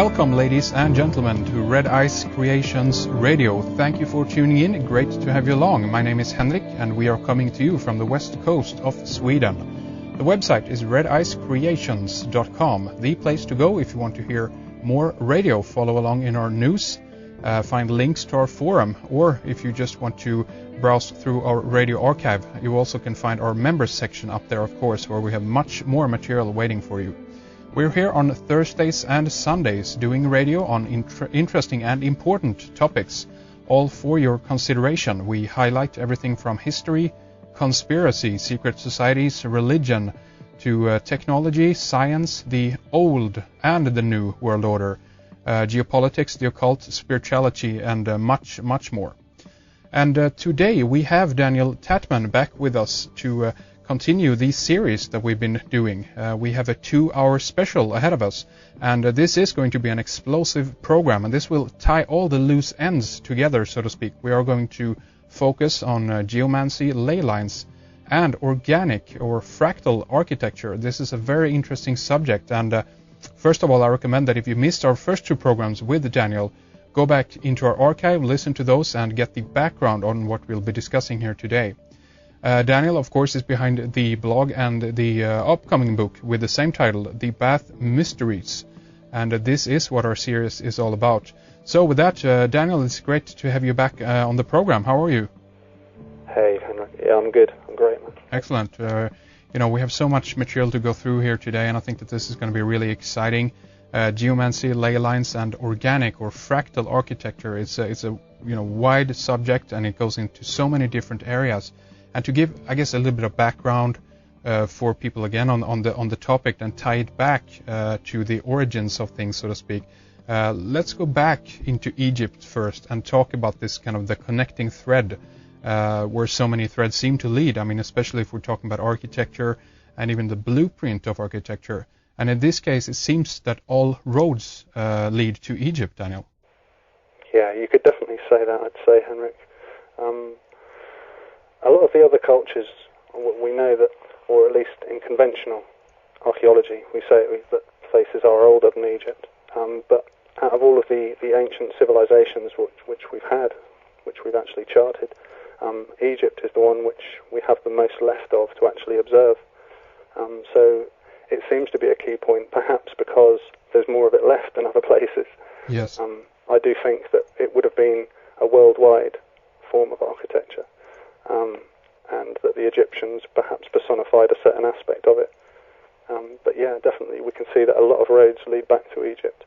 Welcome, ladies and gentlemen, to Red Ice Creations Radio. Thank you for tuning in. Great to have you along. My name is Henrik, and we are coming to you from the west coast of Sweden. The website is redicecreations.com, the place to go if you want to hear more radio. Follow along in our news, find links to our forum, or if you just want to browse through our radio archive, you also can find our members section up there, of course, where we have much more material waiting for you. We're here on Thursdays and Sundays doing radio on interesting and important topics, all for your consideration. We highlight everything from history, conspiracy, secret societies, religion, to technology, science, the old and the new world order, geopolitics, the occult, spirituality, and much, much more. And today we have Daniel Tatman back with us to continue the series that we've been doing. We have a 2-hour special ahead of us, and this is going to be an explosive program, and this will tie all the loose ends together, so to speak. We are going to focus on geomancy, ley lines, and organic or fractal architecture. This is a very interesting subject, and first of all, I recommend that if you missed our first 2 programs with Daniel, go back into our archive, listen to those, and get the background on what we'll be discussing here today. Daniel, of course, is behind the blog and the upcoming book with the same title, The Bath Mysteries. And this is what our series is all about. So with that, Daniel, it's great to have you back on the program. How are you? Hey, Henrik. Yeah, I'm good. I'm great, man. Excellent. We have so much material to go through here today, and I think that this is going to be really exciting. Geomancy, ley lines, and organic or fractal architecture. It's a wide subject, and it goes into so many different areas. And to give, I guess, a little bit of background for people again on the topic and tie it back to the origins of things, so to speak. Let's go back into Egypt first and talk about this kind of the connecting thread where so many threads seem to lead. I mean, especially if we're talking about architecture and even the blueprint of architecture. And in this case, it seems that all roads lead to Egypt, Daniel. Yeah, you could definitely say that, I'd say, Henrik. A lot of the other cultures, we know that, or at least in conventional archaeology, we say that places are older than Egypt. But out of all of the ancient civilizations which we've had, which we've actually charted, Egypt is the one which we have the most left of to actually observe. So it seems to be a key point, perhaps because there's more of it left than other places. Yes. I do think that it would have been a worldwide form of architecture. And that the Egyptians perhaps personified a certain aspect of it. But yeah, definitely we can see that a lot of roads lead back to Egypt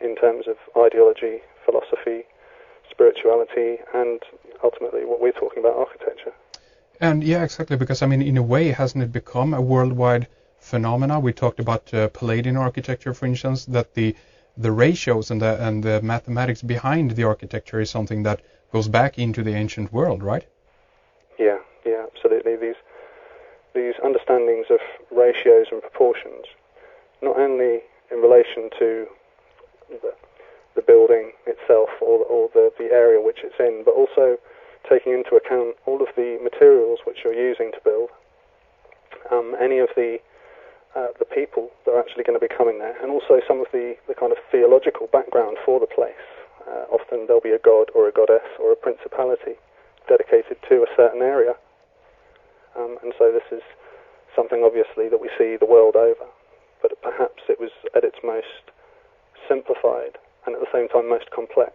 in terms of ideology, philosophy, spirituality, and ultimately what we're talking about, architecture. And yeah, exactly, because I mean, in a way, hasn't it become a worldwide phenomena? We talked about Palladian architecture, for instance, that the ratios and the mathematics behind the architecture is something that goes back into the ancient world, right? Yeah, absolutely. These understandings of ratios and proportions, not only in relation to the building itself or the area which it's in, but also taking into account all of the materials which you're using to build, any of the people that are actually going to be coming there, and also some of the kind of theological background for the place. Often there'll be a god or a goddess or a principality dedicated to a certain area. And so this is something obviously that we see the world over, but perhaps it was at its most simplified and at the same time most complex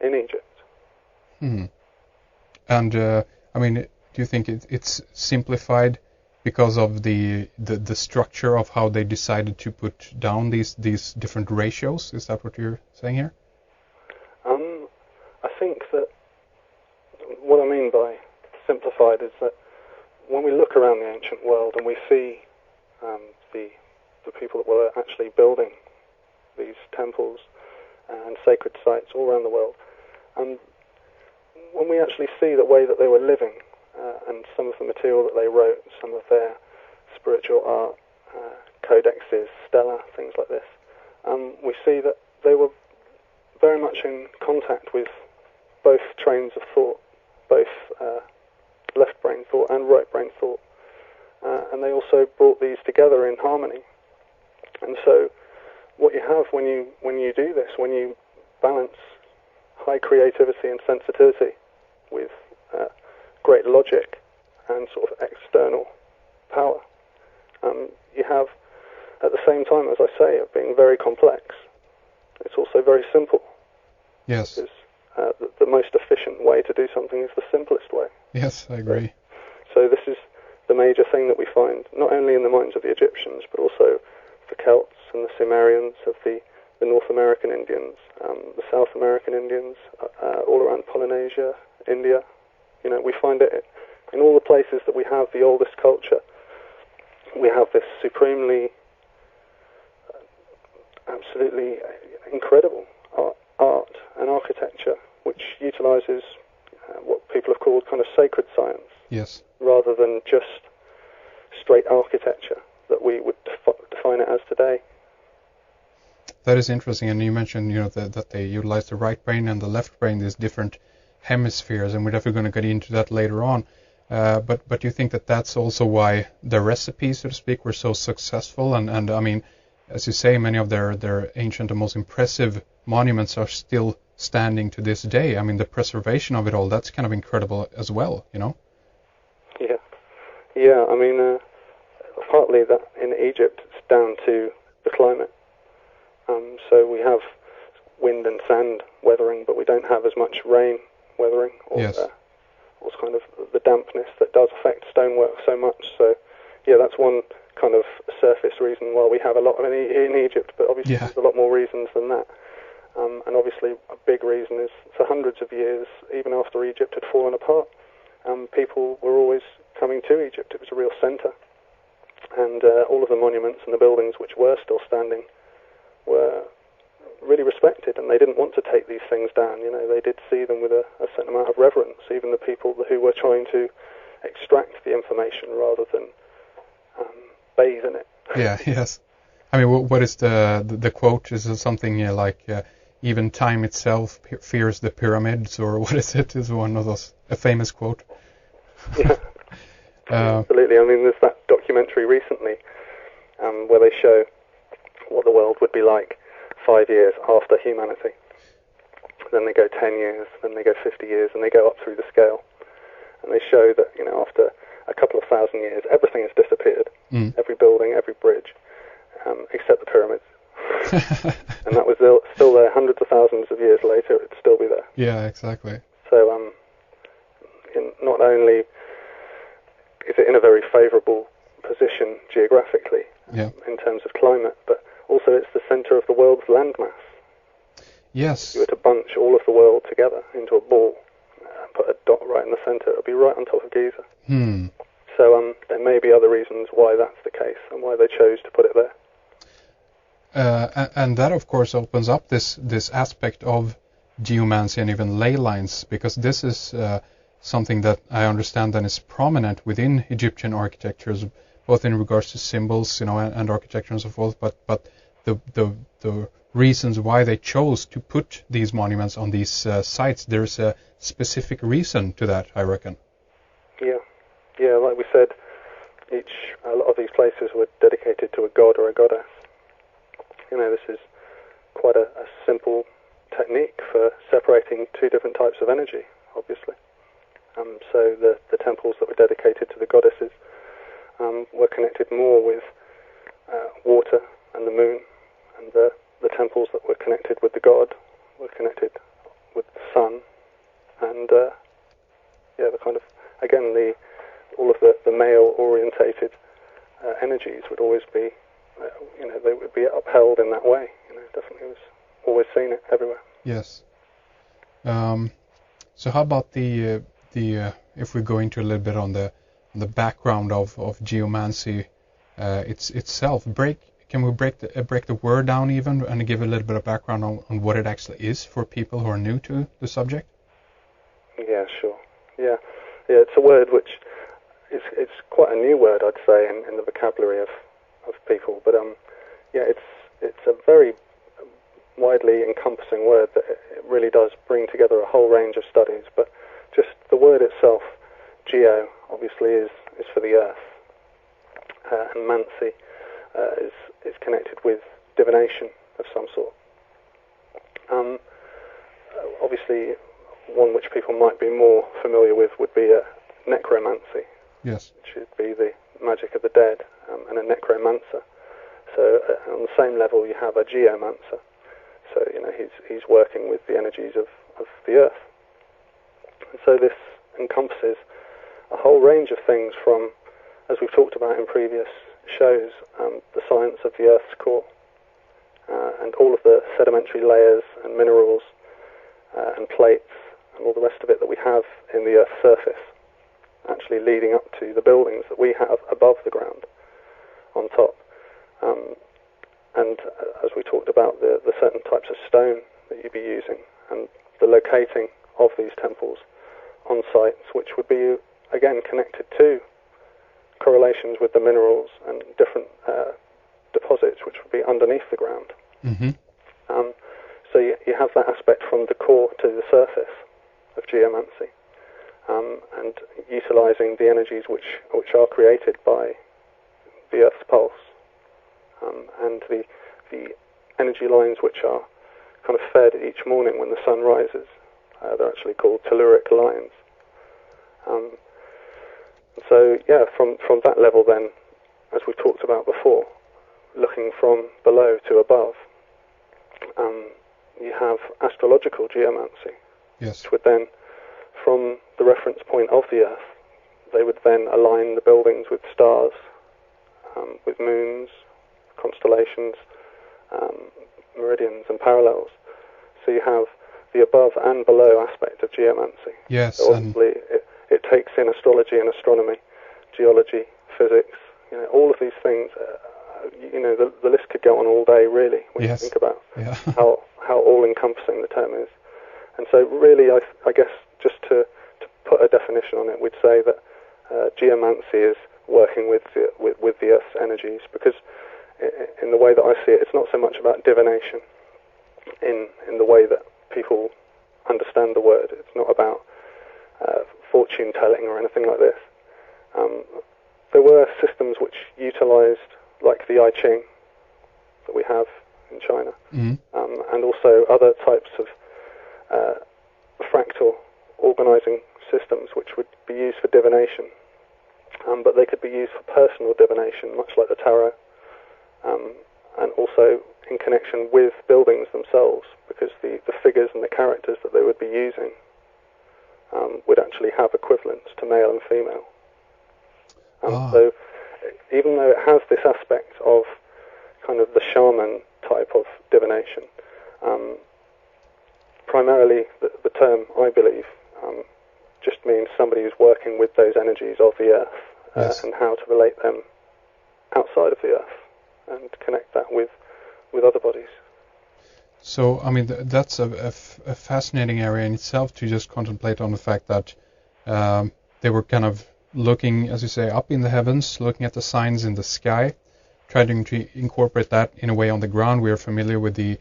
in Egypt. And I mean, do you think it's simplified because of the structure of how they decided to put down these different ratios? Is that what you're saying here? I think that what I mean by simplified is that when we look around the ancient world and we see the people that were actually building these temples and sacred sites all around the world, and when we actually see the way that they were living and some of the material that they wrote, some of their spiritual art, codexes, stela, things like this, we see that they were very much in contact with both trains of thought, both left brain thought and right brain thought, and they also brought these together in harmony. And so what you have when you do this, when you balance high creativity and sensitivity with great logic and sort of external power, you have, at the same time, as I say, of being very complex, it's also very simple. Yes. Because the most efficient way to do something is the simplest way. Yes, I agree. So this is the major thing that we find, not only in the minds of the Egyptians, but also the Celts and the Sumerians, of the North American Indians, the South American Indians, all around Polynesia, India. You know, we find it in all the places that we have the oldest culture. We have this supremely, absolutely incredible art and architecture, which utilizes what people have called kind of sacred science. Yes. Rather than just straight architecture that we would define it as today. That is interesting, and you mentioned, you know, that they utilize the right brain and the left brain, these different hemispheres, and we're definitely going to get into that later on. But you think that that's also why the recipes, so to speak, were so successful, and I mean, as you say, many of their ancient and most impressive monuments are still standing to this day. I mean, the preservation of it all, that's kind of incredible as well, you know? Yeah, I mean, partly that in Egypt it's down to the climate. So we have wind and sand weathering, but we don't have as much rain weathering, or kind of the dampness that does affect stonework so much. So, yeah, that's one kind of surface reason why we have a lot in Egypt, but obviously there's a lot more reasons than that. And obviously a big reason is for hundreds of years, even after Egypt had fallen apart, people were always coming to Egypt. It was a real centre, and all of the monuments and the buildings which were still standing were really respected, and they didn't want to take these things down. You know, they did see them with a certain amount of reverence, even the people who were trying to extract the information rather than bathe in it. Yeah, yes. I mean, what is the quote? Is it something like, even time itself fears the pyramids, or what is it? Is one of those, a famous quote? Yeah. Absolutely. I mean, there's that documentary recently where they show what the world would be like 5 years after humanity. Then they go 10 years, then they go 50 years, and they go up through the scale. And they show that, you know, after a couple of thousand years, everything has disappeared. Every building, every bridge, except the pyramids. And that was still there hundreds of thousands of years later. It'd still be there. Yeah, exactly. So not only is it in a very favourable position geographically in terms of climate, but also it's the centre of the world's landmass. Yes. If you were to bunch all of the world together into a ball, put a dot right in the centre, it would be right on top of Giza. So there may be other reasons why that's the case and why they chose to put it there. And that, of course, opens up this aspect of geomancy and even ley lines, because this is something that I understand that is prominent within Egyptian architectures, both in regards to symbols, you know, and architecture and so forth. But the reasons why they chose to put these monuments on these sites, there's a specific reason to that, I reckon. Yeah, like we said, a lot of these places were dedicated to a god or a goddess. You know, this is quite a simple technique for separating two different types of energy, obviously. So the temples that were dedicated to the goddesses were connected more with water and the moon, and the temples that were connected with the god were connected with the sun, and the kind of, again, all of the male-orientated energies would always be, they would be upheld in that way. Definitely was always seen it everywhere. Yes. So how about the if we go into a little bit on the background of geomancy itself, can we break the word down even and give a little bit of background on what it actually is for people who are new to the subject? Yeah, sure. Yeah, it's a word which it's quite a new word, I'd say, in the vocabulary of people. But it's a very widely encompassing word that it really does bring together a whole range of studies. But just the word itself, geo, obviously is for the earth, and mancy is connected with divination some sort. Obviously, one which people might be more familiar with would be necromancy. Yes. Which would be the magic of the dead, and a necromancer. So on the same level, you have a geomancer. So he's working with the energies of the earth. And so this encompasses a whole range of things from, as we've talked about in previous shows, the science of the Earth's core, and all of the sedimentary layers and minerals and plates and all the rest of it that we have in the Earth's surface, actually leading up to the buildings that we have above the ground, on top. And as we talked about, the certain types of stone that you'd be using, and the locating of these temples on sites, which would be, again, connected to correlations with the minerals and different deposits which would be underneath the ground. Mm-hmm. So you have that aspect from the core to the surface of geomancy, and utilizing the energies which are created by the Earth's pulse, and the energy lines which are kind of fed each morning when the sun rises. They're actually called telluric lines. So yeah, from that level then, as we talked about before, looking from below to above, you have astrological geomancy. Yes. Which would then, from the reference point of the Earth, they would then align the buildings with stars, with moons, constellations, meridians and parallels. So you have the above and below aspect of geomancy. Yes. So obviously it takes in astrology and astronomy, geology, physics, all of these things. The list could go on all day, really, when yes. you think about yeah. how all-encompassing the term is. And so really, I guess, just to put a definition on it, we'd say that geomancy is working with the Earth's energies, because in the way that I see it, it's not so much about divination in the way that people understand the word. It's not about fortune-telling or anything like this. There were systems which utilized, like the I Ching that we have in China, and also other types of fractal organizing systems which would be used for divination, but they could be used for personal divination, much like the tarot, and also in connection with buildings themselves, because the figures and the characters that they would be using would actually have equivalents to male and female. So even though it has this aspect of kind of the shaman type of divination, primarily the term, I believe, just means somebody who's working with those energies of the Earth, yes. and how to relate them outside of the Earth and connect that with other bodies. So, I mean, that's a fascinating area in itself, to just contemplate on the fact that they were kind of looking, as you say, up in the heavens, looking at the signs in the sky, trying to incorporate that in a way on the ground. We are familiar with the,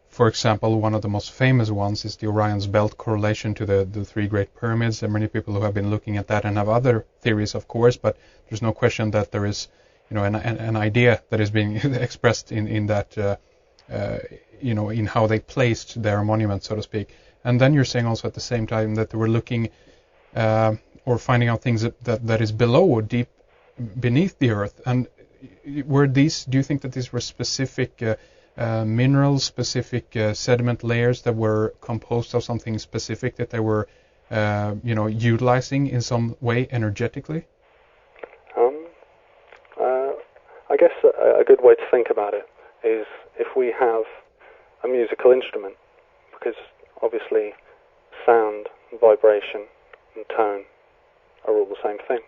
for example, one of the most famous ones is the Orion's Belt correlation to the three great pyramids. There are many people who have been looking at that and have other theories, of course, but there's no question that there is, an idea that is being expressed in that, in how they placed their monument, so to speak. And then you're saying also at the same time that they were looking or finding out things that is below or deep beneath the earth. And do you think that these were specific minerals, specific sediment layers that were composed of something specific that they were, utilizing in some way energetically? I guess a good way to think about it is if we have a musical instrument, because obviously sound, vibration, and tone are all the same thing.